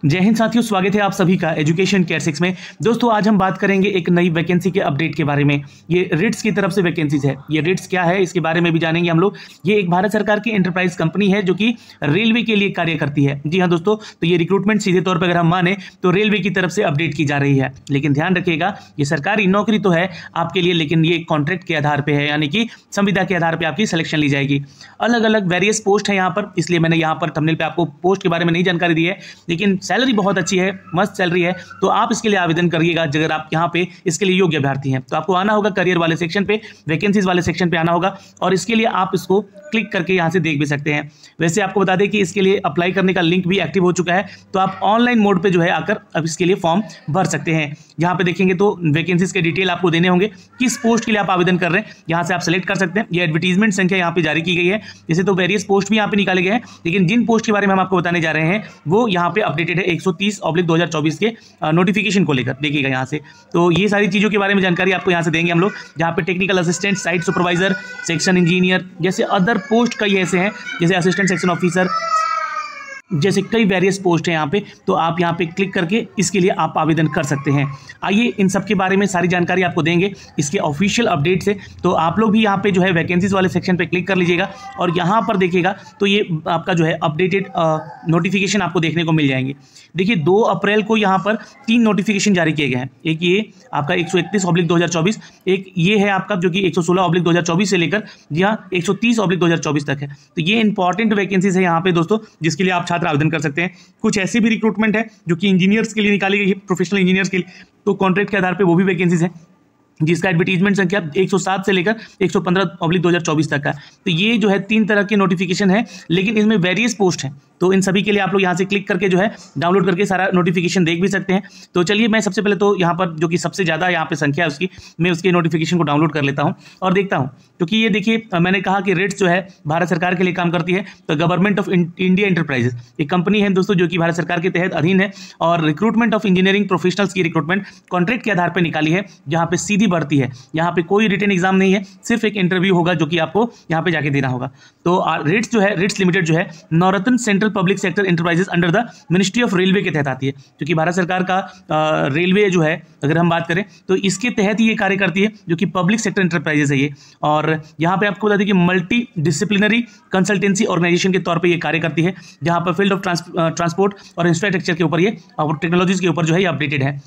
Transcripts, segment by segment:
जय हिंद साथियों, स्वागत है आप सभी का एजुकेशन केयर 6 में। दोस्तों आज हम बात करेंगे एक नई वैकेंसी के अपडेट के बारे में। ये रिट्स की तरफ से वैकेंसीज है। ये रिट्स क्या है इसके बारे में भी जानेंगे हम लोग। ये एक भारत सरकार की एंटरप्राइज कंपनी है जो कि रेलवे के लिए कार्य करती है। जी हाँ दोस्तों, तो ये रिक्रूटमेंट सीधे तौर पर अगर हम माने तो रेलवे की तरफ से अपडेट की जा रही है। लेकिन ध्यान रखिएगा, ये सरकारी नौकरी तो है आपके लिए, लेकिन ये कॉन्ट्रैक्ट के आधार पर है, यानी कि संविदा के आधार पर आपकी सिलेक्शन ली जाएगी। अलग अलग वेरियस पोस्ट है यहाँ पर, इसलिए मैंने यहाँ पर थंबनेल पे आपको पोस्ट के बारे में नहीं जानकारी दी है, लेकिन सैलरी बहुत अच्छी है, मस्त सैलरी है। तो आप इसके लिए आवेदन करिएगा अगर आप यहाँ पे इसके लिए योग्य अभ्यर्थी हैं। तो आपको आना होगा करियर वाले सेक्शन पे, वैकेंसीज वाले सेक्शन पे आना होगा, और इसके लिए आप इसको क्लिक करके यहाँ से देख भी सकते हैं। वैसे आपको बता दें कि इसके लिए अप्लाई करने का लिंक भी एक्टिव हो चुका है, तो आप ऑनलाइन मोड पे जो है आकर अब इसके लिए फॉर्म भर सकते हैं। यहाँ पे देखेंगे तो वैकेंसीज के डिटेल आपको देने होंगे, किस पोस्ट के लिए आप आवेदन कर रहे हैं यहाँ से आप सेलेक्ट कर सकते हैं। ये एडवर्टीजमेंट संख्या यहाँ पे जारी की गई है। जैसे तो वेरियस पोस्ट भी यहाँ पे निकाले गए हैं, लेकिन जिन पोस्ट के बारे में हम आपको बताने जा रहे हैं वो यहाँ पे अपडेटेड है 130/2024 के नोटिफिकेशन को लेकर। देखिएगा यहाँ से, तो ये सारी चीज़ों के बारे में जानकारी आपको यहाँ से देंगे हम लोग। जहाँ पे technical assistant, site supervisor, section engineer जैसे अदर पोस्ट कई ऐसे हैं, जैसे असिस्टेंट सेक्शन ऑफिसर, जैसे कई वेरियस पोस्ट हैं यहाँ पे। तो आप यहाँ पे क्लिक करके इसके लिए आप आवेदन कर सकते हैं। आइए इन सब के बारे में सारी जानकारी आपको देंगे इसके ऑफिशियल अपडेट से। तो आप लोग भी यहाँ पे जो है वैकेंसीज वाले सेक्शन पे क्लिक कर लीजिएगा, और यहाँ पर देखिएगा तो ये आपका जो है अपडेटेड नोटिफिकेशन आपको देखने को मिल जाएंगे। देखिए 2 अप्रैल को यहाँ पर 3 नोटिफिकेशन जारी किए गए हैं। एक ये आपका 131/2024, एक ये है आपका जो कि 116/2024 से लेकर जी हाँ 130/2024 तक है। तो ये इंपॉर्टेंट वैकेंसीज है यहाँ पे दोस्तों, जिसके लिए आप छात्र आवेदन कर सकते हैं। कुछ ऐसी भी रिक्रूटमेंट है जो कि इंजीनियर्स के लिए निकाली गई है, प्रोफेशनल इंजीनियर्स के लिए, तो कॉन्ट्रैक्ट के आधार पे वो भी वैकेंसीज है, जिसका एडवर्टीजमेंट संख्या 107 से लेकर 115/2024 तक का। तो ये जो है 3 तरह के नोटिफिकेशन है, लेकिन इसमें वेरियस पोस्ट हैं। तो इन सभी के लिए आप लोग यहाँ से क्लिक करके जो है डाउनलोड करके सारा नोटिफिकेशन देख भी सकते हैं। तो चलिए मैं सबसे पहले तो यहाँ पर जो कि सबसे ज़्यादा यहाँ पे संख्या है उसकी, मैं उसके नोटिफिकेशन को डाउनलोड कर लेता हूँ और देखता हूँ। क्योंकि ये देखिए मैंने कहा कि रिट्स जो है भारत सरकार के लिए काम करती है। तो गवर्नमेंट ऑफ इंडिया एंटरप्राइजेस एक कंपनी है दोस्तों जो कि भारत सरकार के तहत अधीन है, और रिक्रूटमेंट ऑफ इंजीनियरिंग प्रोफेशनल्स की रिक्रूटमेंट कॉन्ट्रैक्ट के आधार पर निकाली है, जहाँ पे सीधी भर्ती है। यहाँ पे कोई रिटन एग्जाम नहीं है, सिर्फ एक इंटरव्यू होगा जो कि आपको यहाँ पे जाके देना होगा। तो रिट्स जो है, रिट्स लिमिटेड जो है Navratna central public sector enterprises under the ministry of railway के तहत आती है, क्योंकि भारत सरकार का रेलवे जो है अगर हम बात करें तो इसके तहत ही ये कार्य करती है, जो कि पब्लिक सेक्टर एंटरप्राइजेस है ये। और यहाँ पे आपको बता दें कि मल्टी डिसिप्लिनरी कंसल्टेंसी ऑर्गेनाइजेशन के तौर पर ये कार्य करती है, जहाँ पर फील्ड ऑफ ट्रांसपोर्ट और इंफ्रास्ट्रक्चर के ऊपर ये और टेक्नोलॉजीज के ऊपर जो है ये अपडेटेड है,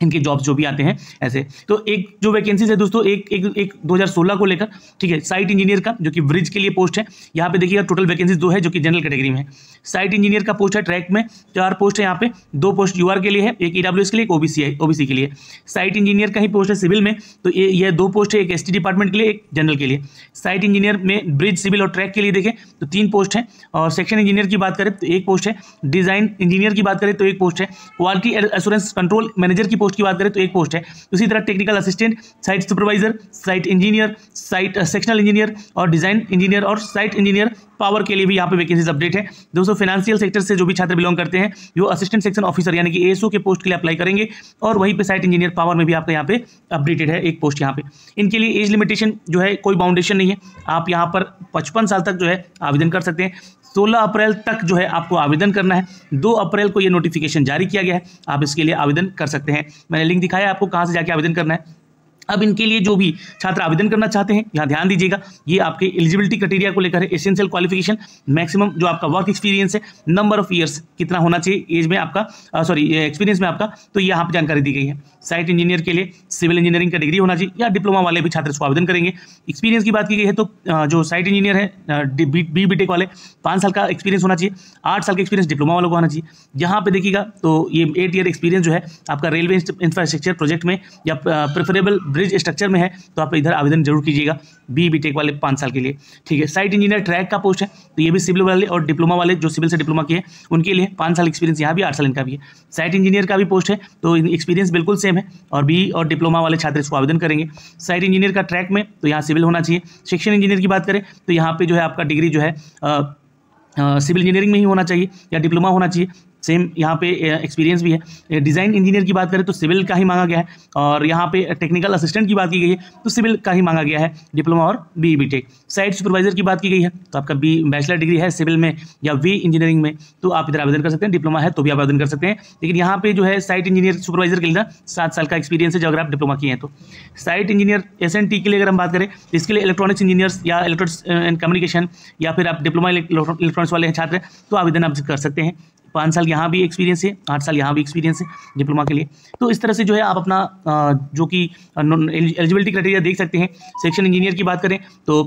इनके जॉब्स जो भी आते हैं ऐसे। तो एक जो वैकेंसीज है दोस्तों, एक 2016 को लेकर, ठीक है, साइट इंजीनियर का जो कि ब्रिज के लिए पोस्ट है। यहाँ पे देखिएगा टोटल वैकेंसीज 2 है जो कि जनरल कैटेगरी में है। साइट इंजीनियर का पोस्ट है ट्रैक में, 4 पोस्ट है यहाँ पे, 2 पोस्ट यूआर के लिए है, एक ईडब्ल्यूएस के लिए, एक ओबीसी के लिए। साइट इंजीनियर का ही पोस्ट है सिविल में, तो ये 2 पोस्ट है, एक एसटी डिपार्टमेंट के लिए, एक जनरल के लिए। साइट इंजीनियर में ब्रिज, सिविल और ट्रैक के लिए देखें तो 3 पोस्ट हैं, और सेक्शन इंजीनियर की बात करें तो 1 पोस्ट है, डिजाइन इंजीनियर की बात करें तो 1 पोस्ट है, क्वालिटी एश्योरेंस कंट्रोल मैनेजर की पोस्ट की बात करें तो 1 पोस्ट है। उसी तरह technical assistant, site supervisor, site engineer, site sectional engineer और डिजाइन इंजीनियर और साइट इंजीनियर पावर के लिए भी यहाँ पे वैकेंसीज अपडेट है। दोस्तों फाइनेंशियल सेक्टर से जो भी छात्र बिलोंग करते हैं वो असिस्टेंट सेक्शन ऑफिसर यानी कि एएसओ के पोस्ट के लिए अप्लाई करेंगे, और वहीं पे साइट इंजीनियर पावर में भी आपका यहाँ पे अपडेटेड है 1 पोस्ट यहाँ पे। इनके लिए एज लिमिटेशन जो है कोई बाउंडेशन नहीं है, आप यहाँ पर 55 साल तक जो है आवेदन कर सकते हैं। 16 अप्रैल तक जो है आपको आवेदन करना है। 2 अप्रैल को ये नोटिफिकेशन जारी किया गया है, आप इसके लिए आवेदन कर सकते हैं। मैंने लिंक दिखाया आपको कहाँ से जाके आवेदन करना है। अब इनके लिए जो भी छात्र आवेदन करना चाहते हैं यहाँ ध्यान दीजिएगा, ये आपके एलिजिबिलिटी क्राइटेरिया को लेकर है। एसेंशियल क्वालिफिकेशन, मैक्सिमम जो आपका वर्क एक्सपीरियंस है, नंबर ऑफ ईयर्स कितना होना चाहिए एज में आपका, एक्सपीरियंस में आपका, तो ये यहाँ पर जानकारी दी गई है। साइट इंजीनियर के लिए सिविल इंजीनियरिंग का डिग्री होना चाहिए, या डिप्लोमा वाले भी छात्र इसको आवेदन करेंगे। एक्सपीरियंस की बात की गई है तो जो साइट इंजीनियर है बीटेक वाले 5 साल का एक्सपीरियंस होना चाहिए, 8 साल का एक्सपीरियंस डिप्लोमा वालों को होना चाहिए। यहाँ पे देखिएगा तो ये 8 ईयर एक्सपीरियंस जो है आपका रेलवे इंफ्रास्ट्रक्चर प्रोजेक्ट में या प्रेफरेबल ब्रिज स्ट्रक्चर में है, तो आप इधर आवेदन जरूर कीजिएगा। बीटेक वाले 5 साल के लिए, ठीक है। साइट इंजीनियर ट्रैक का पोस्ट है, तो ये भी सिविल वाले और डिप्लोमा वाले जो सिविल से डिप्लोमा किए उनके लिए 5 साल एक्सपीरियंस, यहाँ भी 8 साल इनका भी है। साइट इंजीनियर का भी पोस्ट है, तो एक्सपीरियंस बिल्कुल सेम है, और बी और डिप्लोमा वाले छात्र इसको आवेदन करेंगे। साइट इंजीनियर का ट्रैक में तो यहाँ सिविल होना चाहिए। सेक्शन इंजीनियर की बात करें तो यहाँ पे जो है आपका डिग्री जो है सिविल इंजीनियरिंग में ही होना चाहिए या डिप्लोमा होना चाहिए। सेम यहाँ पे एक्सपीरियंस भी है। डिज़ाइन इंजीनियर की बात करें तो सिविल का ही मांगा गया है, और यहाँ पे टेक्निकल असिस्टेंट की बात की गई है तो सिविल का ही मांगा गया है, डिप्लोमा और BE BTech। साइट सुपरवाइजर की बात की गई है तो आपका बैचलर डिग्री है सिविल में या वी इंजीनियरिंग में तो आप इधर आवेदन कर सकते हैं, डिप्लोमा है तो भी आप आवेदन कर सकते हैं। लेकिन यहाँ पे जो है साइट इंजीनियर सुपरवाइजर के लिए 7 साल का एक्सपीरियंस है जो अगर आप डिप्लोमा किए हैं तो। साइट इंजीनियर SNT के लिए अगर हम बात करें तो इसके लिए इलेक्ट्रॉनिक्स इंजीनियर्स या इलेक्ट्रॉनिक्स एंड कम्युनिकेशन या फिर आप डिप्लोमा इलेक्ट्रॉनिक्स वाले छात्र हैं तो आवेदन आप कर सकते हैं। 5 साल यहाँ भी एक्सपीरियंस है, 8 साल यहाँ भी एक्सपीरियंस है डिप्लोमा के लिए। तो इस तरह से जो है आप अपना जो कि एलिजिबिलिटी क्राइटेरिया देख सकते हैं। सेक्शन इंजीनियर की बात करें तो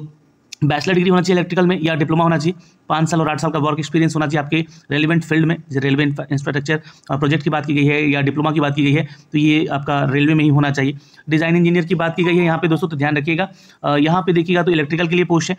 बैचलर डिग्री होना चाहिए इलेक्ट्रिकल में या डिप्लोमा होना चाहिए, 5 साल और 8 साल का वर्क एक्सपीरियंस होना चाहिए आपके रेलिवेंट फील्ड में, जैसे रेलवे इंफ्रास्ट्रक्चर प्रोजेक्ट की बात की गई है या डिप्लोमा की बात की गई है तो ये आपका रेलवे में ही होना चाहिए। डिज़ाइन इंजीनियर की बात की गई है यहाँ पे दोस्तों तो ध्यान रखिएगा, यहाँ पे देखिएगा तो इलेक्ट्रिकल के लिए पोस्ट है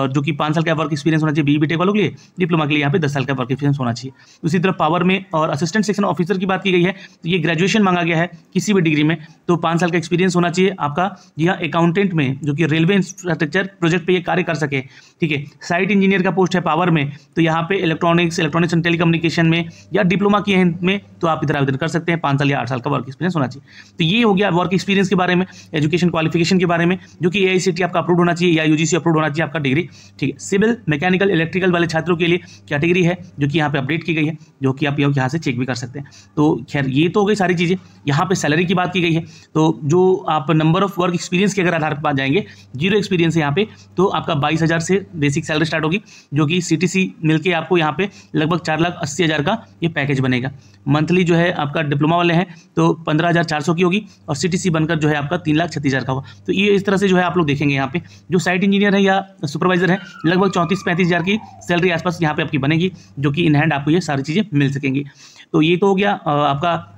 जो कि 5 साल का वर्क एक्सपीरियंस होना चाहिए BE BTech वालों के लिए, डिप्लोमा के लिए यहाँ पे 10 साल का वर्क एक्सपीरियंस होना चाहिए। उसी तरह पावर में और असिस्टेंट सेक्शन ऑफिसर की बात की गई है तो ये ग्रेजुएशन मांगा गया है किसी भी डिग्री में, तो 5 साल का एक्सपीरियंस होना चाहिए आपका, या अकाउंटेंट में जो कि रेलवे इंफ्रास्ट्रक्चर प्रोजेक्ट पे ये कार्य कर सके, ठीक है। साइट इंजीनियर का पोस्ट है पावर में तो यहाँ पे इलेक्ट्रॉनिक्स एंड टेलीकम्युनिकेशन में या डिप्लोमा किए हैं में तो आप इधर आवेदन कर सकते हैं, 5 साल या 8 साल का वर्क एक्सपीरियंस होना चाहिए। तो ये हो गया वर्क एक्सपीरियंस के बारे में, एजुकेशन क्वालिफिकेशन के बारे में जो कि AICTE आपका अप्रूव होना चाहिए या UGC अप्रूव होना चाहिए आपका डिग्री, ठीक है। सिविल मैकेनिकल इलेक्ट्रिकल वाले छात्रों के लिए कैटेगरी है जो कि यहाँ पे अपडेट की गई है, जो कि आप यहाँ से चेक भी कर सकते हैं। तो खैर ये तो हो गई सारी चीज़ें। यहाँ पे सैलरी की बात की गई है तो जो आप नंबर ऑफ वर्क एक्सपीरियंस के अगर आधार पर जाएंगे, 0 एक्सपीरियंस है यहाँ पे तो आपका 22,000 से बेसिक सैलरी स्टार्ट होगी, जो कि CTC मिलके आपको यहाँ पे लगभग 4,80,000 का ये पैकेज बनेगा। मंथली जो है आपका डिप्लोमा वाले हैं तो 15,400 की होगी और CTC बनकर जो है आपका 3,36,000 का होगा। तो ये इस तरह से जो है आप लोग देखेंगे यहाँ पे जो साइट इंजीनियर है या सुपरवाइजर है लगभग 34-35,000 की सैलरी आसपास यहाँ पे आपकी बनेगी, जो कि इन हैंड आपको ये सारी चीज़ें मिल सकेंगी। तो ये तो हो गया आपका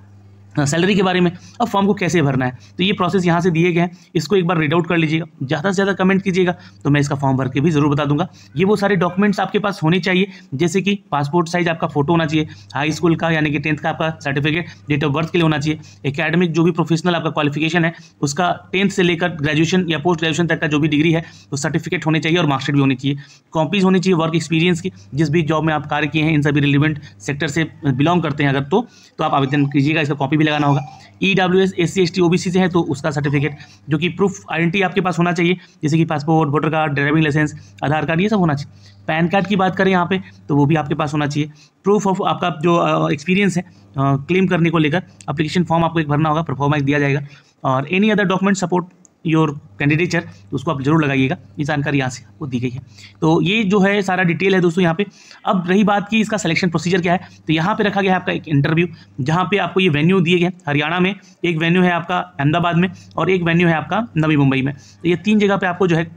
सैलरी के बारे में। अब फॉर्म को कैसे भरना है तो ये प्रोसेस यहाँ से दिए गए हैं, इसको एक बार रीड आउट कर लीजिएगा, ज़्यादा से ज़्यादा कमेंट कीजिएगा तो मैं इसका फॉर्म भर के भी ज़रूर बता दूंगा। ये वो सारे डॉक्यूमेंट्स आपके पास होने चाहिए, जैसे कि पासपोर्ट साइज आपका फोटो होना चाहिए, हाई स्कूल का यानी कि 10th का आपका सर्टिफिकेट डेट ऑफ बर्थ के लिए होना चाहिए, एकेडमिक जो भी प्रोफेशनल आपका क्वालिफिकेशन है उसका 10th से लेकर ग्रेजुएशन या पोस्ट ग्रेजुएशन तक का जो भी डिग्री है तो सर्टिफिकेट होने चाहिए और मार्कशीट भी होनी चाहिए। कॉपीज़ होनी चाहिए वर्क एक्सपीरियंस की, जिस भी जॉब में आप कार्य किए हैं इन सभी रिलेवेंट सेक्टर से बिलोंग करते हैं अगर तो आप आवेदन कीजिएगा, इसका कॉपी भी लगाना होगा। EWS SC ST OBC से है तो उसका सर्टिफिकेट जो कि प्रूफ आइडेंटिटी आपके पास होना चाहिए, जैसे कि passport, voter card, driving licence, Aadhaar card, ये सब होना चाहिए। पैन कार्ड की बात करें यहाँ पे तो वो भी आपके पास होना चाहिए। प्रूफ ऑफ आपका जो एक्सपीरियंस है क्लेम करने को लेकर एप्लीकेशन फॉर्म आपको एक भरना होगा, परफॉर्मा दिया जाएगा, और any other document support your candidature उसको आप जरूर लगाइएगा। ये जानकारी यहाँ से आपको दी गई है। तो ये जो है सारा डिटेल है दोस्तों यहाँ पे। अब रही बात की इसका सिलेक्शन प्रोसीजर क्या है, तो यहाँ पे रखा गया है आपका एक इंटरव्यू, जहाँ पे आपको ये वेन्यू दिए गए हैं। हरियाणा में एक वेन्यू है आपका अहमदाबाद में और एक वेन्यू है आपका नवी मुंबई में। तो ये 3 जगह पर आपको जो है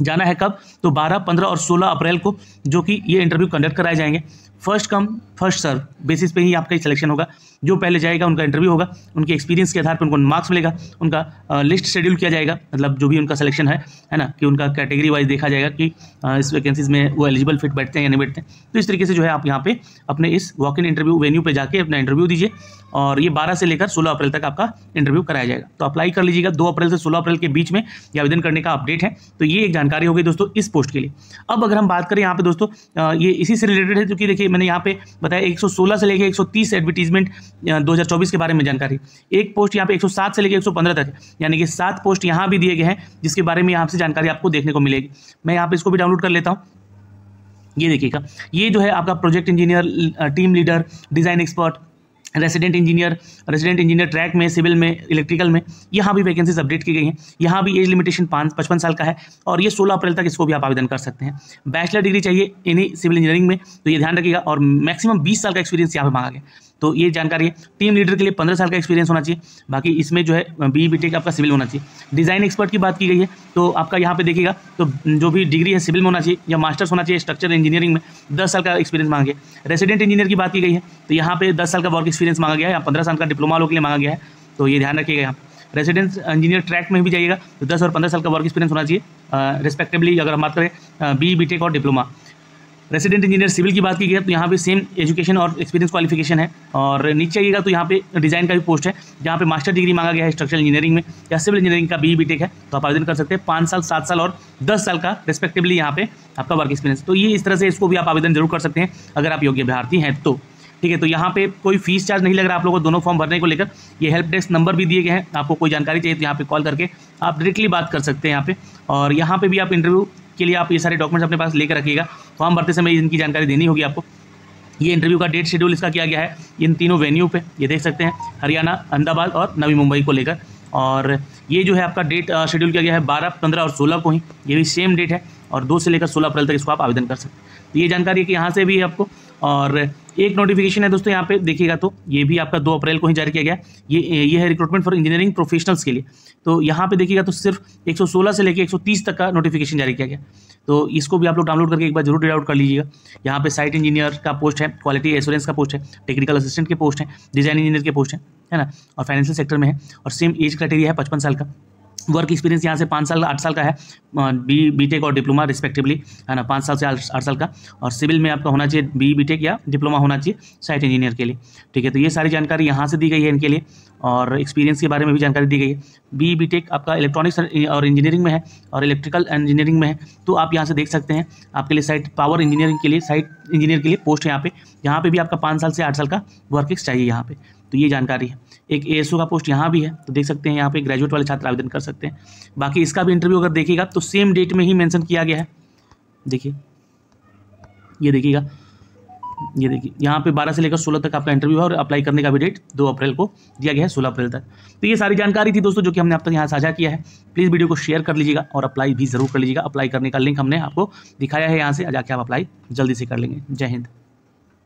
जाना है। कब तो 12, 15 और 16 अप्रैल को जो कि ये इंटरव्यू कंडक्ट कराए जाएंगे। First come first serve basis पे ही आपका सिलेक्शन होगा। जो पहले जाएगा उनका इंटरव्यू होगा, उनके एक्सपीरियंस के आधार पर उनको मार्क्स मिलेगा, उनका लिस्ट शेड्यूल किया जाएगा, मतलब जो भी उनका सिलेक्शन है ना, कि उनका कैटेगरी वाइज देखा जाएगा कि इस वैकेंसीज में वो एलिजिबल फिट बैठते हैं या नहीं बैठते हैं। तो इस तरीके से जो है आप यहाँ पे अपने इस वॉक इन इंटरव्यू वेन्यू पे जाके अपना इंटरव्यू दीजिए, और ये 12 से लेकर 16 अप्रैल तक आपका इंटरव्यू कराया जाएगा। तो अप्लाई कर लीजिएगा। 2 अप्रैल से 16 अप्रैल के बीच में ये आवेदन करने का अपडेट है। तो ये एक जानकारी हो गई दोस्तों इस पोस्ट के लिए। अब अगर हम बात करें यहाँ पे दोस्तों, ये इसी से रिलेटेड है, क्योंकि देखिए मैंने यहाँ पे बताया 116 से लेकर 130 एडवर्टीजमेंट 2024 के बारे में जानकारी। एक पोस्ट यहाँ पे 107 से लेकर 115 तक, यानी कि 7 पोस्ट यहाँ भी दिए गए हैं जिसके बारे में यहाँ से जानकारी आपको देखने को मिलेगी। मैं यहाँ पे इसको भी डाउनलोड कर लेता हूँ। ये देखिएगा, ये जो है आपका project engineer, team leader, design expert, resident engineer track में, सिविल में, इलेक्ट्रिकल में, यहाँ भी वैकेंसीज अपडेट की गई हैं। यहाँ भी एज लिमिटेशन 55 साल का है और ये 16 अप्रैल तक इसको भी आप आवेदन कर सकते हैं। बैचलर डिग्री चाहिए इन्हीं सिविल इंजीनियरिंग में, तो ये ध्यान रखिएगा, और मैक्सिमम 20 साल का एक्सपीरियंस यहाँ पे मांगा गया। तो ये जानकारी है। टीम लीडर के लिए 15 साल का एक्सपीरियंस होना चाहिए। बाकी इसमें जो है BE BTech आपका सिविल होना चाहिए। डिज़ाइन एक्सपर्ट की बात की गई है तो आपका यहाँ पे देखिएगा तो जो भी डिग्री है सिविल में होना चाहिए या मास्टर्स होना चाहिए स्ट्रक्चर इंजीनियरिंग में, 10 साल का एक्सपीरियंस मांगा गया। रेसिडेंट इंजीनियर की बात की गई है तो यहाँ पे 10 साल का वर्क एक्सपीरियंस मांगा गया है, या 15 साल का डिप्लोमा वालों के लिए मांगा गया है। तो ये ध्यान रखिएगा। यहाँ रेसिडेंट इंजीनियर ट्रैक में भी जाइएगा तो 10 और 15 साल का वर्क एक्सपीरियंस होना चाहिए रिस्पेक्टिवली, अगर हम बात करें BE BTech और डिप्लोमा। रेसिडेंट इंजीनियर सिविल की बात की गई तो यहाँ पे सेम एजुकेशन और एक्सपीरियंस क्वालिफिकेशन है। और नीचे आइएगा तो यहाँ पे डिज़ाइन का भी पोस्ट है, जहाँ पे मास्टर डिग्री मांगा गया है स्ट्रक्चरल इंजीनियरिंग में या सिविल इंजीनियरिंग का BE BTech है, तो आप आवेदन कर सकते हैं। 5 साल, 7 साल और 10 साल का रिस्पेक्टिवली यहाँ पे आपका वर्क एक्सपीरियंस। तो ये इस तरह से इसको भी आप आवेदन जरूर कर सकते हैं अगर आप योग्य अभ्यर्थी हैं तो। ठीक है। तो यहाँ पे कोई फीस चार्ज नहीं लग रहा आप लोगों को दोनों फॉर्म भरने को लेकर। ये हेल्प डेस्क नंबर भी दिए गए हैं, आपको कोई जानकारी चाहिए तो यहाँ पे कॉल करके आप डायरेक्टली बात कर सकते हैं यहाँ पे। और यहाँ पे भी आप इंटरव्यू के लिए आप ये सारे डॉक्यूमेंट्स अपने पास लेकर रखिएगा, फॉर्म भरते समय इनकी जानकारी देनी होगी आपको। ये इंटरव्यू का डेट शेड्यूल इसका किया गया है इन तीनों वेन्यू पे, ये देख सकते हैं, हरियाणा, अहमदाबाद और नवी मुंबई को लेकर। और ये जो है आपका डेट शेड्यूल किया गया है 12, 15 और 16 को ही, ये भी सेम डेट है और 2 से लेकर 16 अप्रैल तक इसको आप आवेदन कर सकते हैं। तो ये जानकारी है कि यहाँ से भी है आपको। और एक नोटिफिकेशन है दोस्तों, यहाँ पे देखिएगा तो ये भी आपका 2 अप्रैल को ही जारी किया गया है। ये है रिक्रूटमेंट फॉर इंजीनियरिंग प्रोफेशनल्स के लिए। तो यहाँ पे देखिएगा तो सिर्फ 116 से लेकर 130 तक का नोटिफिकेशन जारी किया गया। तो इसको भी आप लोग डाउनलोड करके एक बार जरूर रीड आउट कर लीजिएगा। यहाँ पे साइट इंजीनियर का पोस्ट है, क्वालिटी एश्योरेंस का पोस्ट है, टेक्निकल असिस्टेंट के पोस्ट है, डिजाइन इंजीनियर के पोस्ट है ना, और फाइनेंशियल सेक्टर में है। और सेम एज क्राइटेरिया है 55 साल का। वर्क एक्सपीरियंस यहाँ से 5 साल 8 साल का है, बीटेक और डिप्लोमा रिस्पेक्टिवली, है ना, 5 साल से 8 साल का। और सिविल में आपका होना चाहिए बीटेक या डिप्लोमा होना चाहिए साइट इंजीनियर के लिए, ठीक है। तो ये सारी जानकारी यहाँ से दी गई है इनके लिए। और एक्सपीरियंस के बारे में भी जानकारी दी गई है। बीटेक आपका इलेक्ट्रॉनिक्स और इंजीनियरिंग में है और इलेक्ट्रिकल इंजीनियरिंग में है। तो आप यहाँ से देख सकते हैं आपके लिए साइट पावर इंजीनियरिंग के लिए, साइट इंजीनियर के लिए पोस्ट है यहाँ पे भी आपका 5 साल से 8 साल का वर्क एक्स चाहिए यहाँ पे। तो ये जानकारी है। एक एएसओ का पोस्ट यहाँ भी है, तो देख सकते हैं यहाँ पे ग्रेजुएट वाले छात्र आवेदन कर सकते हैं। बाकी इसका भी इंटरव्यू अगर देखिएगा तो सेम डेट में ही मेंशन किया गया है। देखिए, ये देखिएगा, ये देखिए यहाँ पे 12 से लेकर 16 तक आपका इंटरव्यू है और अप्लाई करने का भी डेट 2 अप्रैल को दिया गया है, 16 अप्रैल तक। तो ये सारी जानकारी थी दोस्तों जो कि हमने अब तक यहाँ साझा किया है। प्लीज़ वीडियो को शेयर कर लीजिएगा और अप्लाई भी जरूर कर लीजिएगा। अप्लाई करने का लिंक हमने आपको दिखाया है, यहाँ से जाके आप अप्लाई जल्दी से कर लेंगे। जय हिंद।